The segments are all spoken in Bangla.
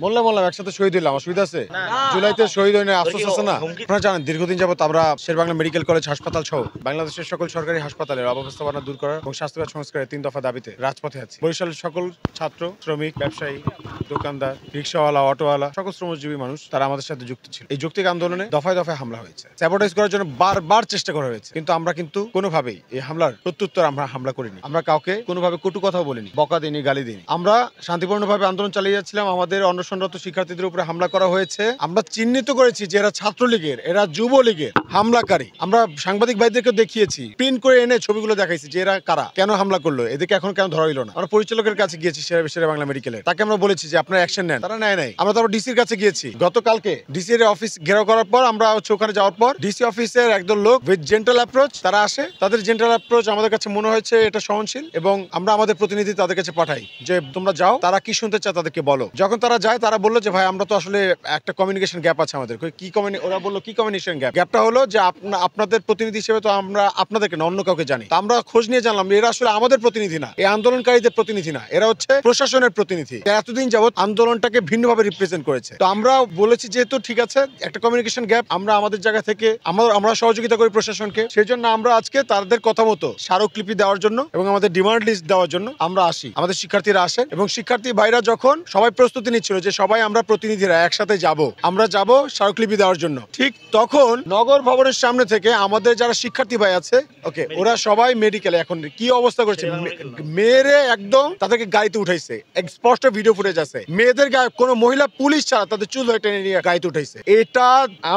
বললাম একসাথে শহীদ হইলাম, অসুবিধা আছে? জুলাইতে শহীদ হইনি, আফসোস আছে না? আপনারা জানেন দীর্ঘদিন যাবত আমরা শেরেবাংলা মেডিকেল কলেজ হাসপাতাল সহ বাংলাদেশের সকল সরকারি হাসপাতালের অব্যবস্থাপনা দূর করা এবং স্বাস্থ্যখাত সংস্কারের 3 দফা দাবিতে রাজপথে আছি। বরিশালের সকল ছাত্র, শ্রমিক, ব্যবসায়ী, দোকানদার, রিক্সাওয়ালা, অটোওয়ালা, সকল শ্রমজীবী মানুষ তারা আমাদের সাথে যুক্ত ছিল। এই যৌক্তিক আন্দোলনে দফায় দফায় হামলা হয়েছে, স্যাবোটাইজ করার জন্য বারবার চেষ্টা করা হয়েছে, কিন্তু আমরা কোনোভাবেই এই হামলার প্রত্যুত্তর আমরা হামলা করিনি। আমরা কাউকে কোনোভাবে কটু কথাও বলিনি, বকা দিইনি, গালি দিইনি। আমরা শান্তিপূর্ণভাবে আন্দোলন চালিয়ে যাচ্ছিলাম। আমাদের অনশনরত শিক্ষার্থীদের উপরে হামলা করা হয়েছে। আমরা চিহ্নিত করেছি যে এরা ছাত্রলীগের, এরা যুবলীগের হামলাকারী। আমরা সাংবাদিক ভাইদেরকে দেখিয়েছি, প্রিন্ট করে এনে ছবিগুলো দেখাইছি যে এরা কারা, কেন হামলা করলো, এদেরকে এখন কেন ধরা হইলো না। আমরা পরিচালকের কাছে গিয়েছি শেরেবাংলা মেডিকেলের, তাকে আমরা বলেছি যে আপনারা অ্যাকশন নেন, তারা নেয় নাই। আমরা তারপর ডিসির কাছে গিয়েছি, গতকালকে ডিসির অফিস ঘেরাও করার পর আমরা ওখানে যাওয়ার পর ডিসি অফিসের একদল লোক উইথ জেন্টাল অ্যাপ্রোচ তারা আসে। তাদের জেন্টাল অ্যাপ্রোচ আমাদের কাছে মনে হয়েছে এটা সহনশীল, এবং আমরা আমাদের প্রতিনিধি তাদের কাছে পাঠাই যে তোমরা যাও, তারা কি শুনতে চায় তাদেরকে বলো। যখন তারা যায় তারা বললো যে ভাই আমরা তো আসলে একটা কমিউনিকেশন গ্যাপ আছে আমাদের। ওরা বললো কি কমিউনিকেশন গ্যাপ? গ্যাপটা হলো যে আপনাদের প্রতিনিধি হিসেবে তো আমরা আপনাদেরকে না অন্য কাউকে জানি। আমরা খোঁজ নিয়ে জানলাম এরা আসলে আমাদের প্রতিনিধি না, এই আন্দোলনকারীদের প্রতিনিধি না, এরা হচ্ছে প্রশাসনের প্রতিনিধি। এতদিন যাবত আন্দোলনটাকে ভিন্নভাবে রিপ্রেজেন্ট করেছে। তো আমরা বলেছি যেহেতু ঠিক আছে একটা কমিউনিকেশন গ্যাপ, আমরা আমাদের জায়গা থেকে আমরা সহযোগিতা করি প্রশাসনকে। সেই জন্য আমরা আজকে তাদের কথা মতো স্মারকলিপি দেওয়ার জন্য এবং আমাদের ডিমান্ড লিস্ট দেওয়ার জন্য আমরা আসি। আমাদের শিক্ষার্থীরা আসেন এবং শিক্ষার্থী ভাইরা যখন সবাই প্রস্তুতি নিচ্ছিল যে সবাই আমরা প্রতিনিধিরা একসাথে আমরা যাব স্মারকলিপি দেওয়ার জন্য, ঠিক তখন নগর ভবনের সামনে থেকে আমাদের যারা শিক্ষার্থী ভাই আছে ওকে ওরা সবাই মেডিকেলে এখন কি অবস্থা করেছে, মেয়েরে একদম তাদেরকে গাড়িতে উঠাইছে। স্পষ্ট ভিডিও ফুটেজ আছে, মেয়েদের গায়ে কোনো মহিলা পুলিশ ছাড়া তাদের চুল ধরে টেনে নিয়ে গাড়িতে উঠাইছে। এটা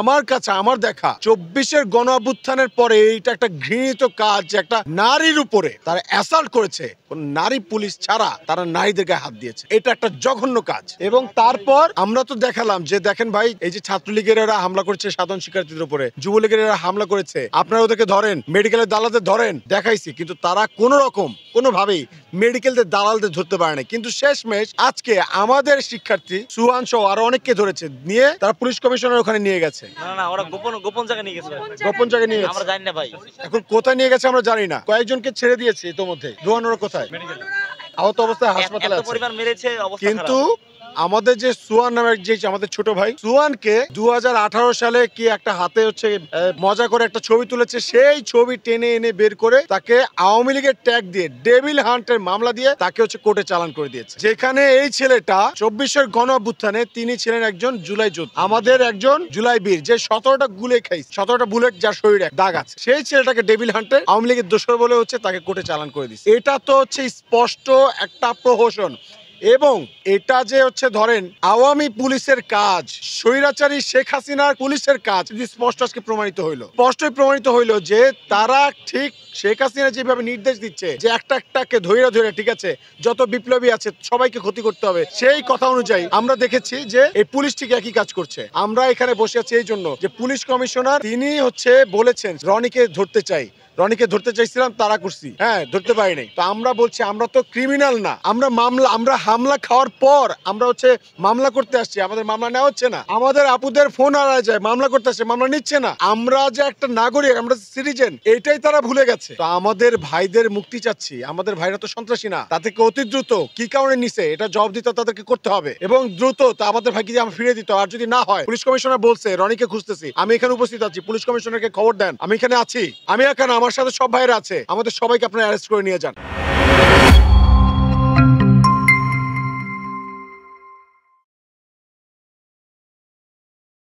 আমার কাছে আমার দেখা 24-এর গণ অভ্যুত্থানের পরে এইটা একটা ঘৃণিত কাজ, একটা নারীর উপরে তারা অ্যাসাল্ট করেছে, কোন নারী পুলিশ ছাড়া তারা নারীদের গায়ে হাত দিয়েছে। এটা একটা জঘন্য কাজ। এবং তারপর আমরা তো দেখালাম যে দেখেন ভাই এই যে ছাত্রলীগের এরা হামলা করেছে সাধারণ শিক্ষার্থীদের উপরে, যুবলীগের এরা হামলা করেছে, আপনারা ওদেরকে ধরেন, মেডিকেলের দালালদের ধরেন, দেখাইছি, কিন্তু তারা কোনোভাবেই মেডিকেলদের দালালদের ধরতে পারে না। কিন্তু শেষমেশ আজকে আমাদের শিক্ষার্থী সুহান সহ আরো অনেককে ধরেছে, নিয়ে তারা পুলিশ কমিশনার ওখানে নিয়ে গেছে। না ওরা গোপন জায়গায় নিয়ে গেছে, গোপন জায়গায় নিয়ে গেছে, আমরা জানি না ভাই এখন কোথায় নিয়ে গেছে আমরা জানি না। কয়েকজনকে ছেড়ে দিয়েছে ইতোমধ্যে। রোহানোর কোথায় আহত অবস্থায় হাসপাতালে আছে, পরিবার মেরেছে, অবস্থা কিন্তু আমাদের যে সুয়ান নামের যে আমাদের ছোট ভাই সুয়ানকে 2018 সালে কি একটা হাতে হচ্ছে মজা করে একটা ছবি তুলেছে, সেই ছবি টেনে এনে বের করে তাকে আওয়ামী লীগের ট্যাগ দিয়ে ডেভিল হান্টের মামলা দিয়ে তাকে হচ্ছে কোর্টে চালান করে দিয়েছে। যেখানে এই ছেলেটা 24-এর গণ অভ্যুত্থানে তিনি ছিলেন একজন জুলাই যোদ্ধা, আমাদের একজন জুলাই বীর, যে 17টা গুলি খাইছে, 17টা বুলেট যার শরীরে দাগ আছে, সেই ছেলেটাকে ডেভিল হান্টের আওয়ামী লীগের দোষর বলে হচ্ছে তাকে কোর্টে চালান করে দিয়েছে। এটা তো হচ্ছে স্পষ্ট একটা প্রহসন। এবং এটা যে হচ্ছে ধরেন আওয়ামী পুলিশের কাজ, স্বৈরাচারী শেখ হাসিনার পুলিশের কাজ স্পষ্ট আজকে স্পষ্টই প্রমাণিত হইলো যে তারা ঠিক শেখ হাসিনা যেভাবে নির্দেশ দিচ্ছে যে একটাকে ধরে ঠিক আছে যত বিপ্লবী আছে সবাইকে ক্ষতি করতে হবে, সেই কথা অনুযায়ী আমরা দেখেছি যে এই পুলিশ ঠিক একই কাজ করছে। আমরা এখানে বসে আছি এই জন্য যে পুলিশ কমিশনার তিনি হচ্ছে বলেছেন রনিকে ধরতে চাইছিলাম, তারা করছি, ধরতে পারিনি। তো আমরা বলছি আমরা তো ক্রিমিনাল না, আমরা হামলা খাওয়ার পর আমরা হচ্ছে মামলা করতে আসছি, আমাদের মামলা নেওয়া হচ্ছে না। আমাদের আপুদের ফোন হারায় যায়, মামলা করতে আসছে, মামলা নিচ্ছে না। আমরা যে একটা নাগরিক, আমরা সিটিজেন, এটাই তারা ভুলে গেছে। তো আমাদের ভাইদের মুক্তি চাচ্ছি, আমাদের ভাইরা তো সন্ত্রাসী না, তাদেরকে অতি দ্রুত কি কারণে নিছে এটা জবাব দিতে তাদেরকে করতে হবে, এবং দ্রুত তা আমাদের ভাইকে আমরা ফিরিয়ে দিতে। আর যদি না হয়, পুলিশ কমিশনার বলছে রনিকে খুঁজতেছি, আমি এখানে উপস্থিত আছি, পুলিশ কমিশনারকে খবর দেন, আমি এখানে আছি, আমি এখানে, আমার সাথে সব ভাইরা আছে, আমাদের সবাইকে আপনারা অ্যারেস্ট করে নিয়ে যান।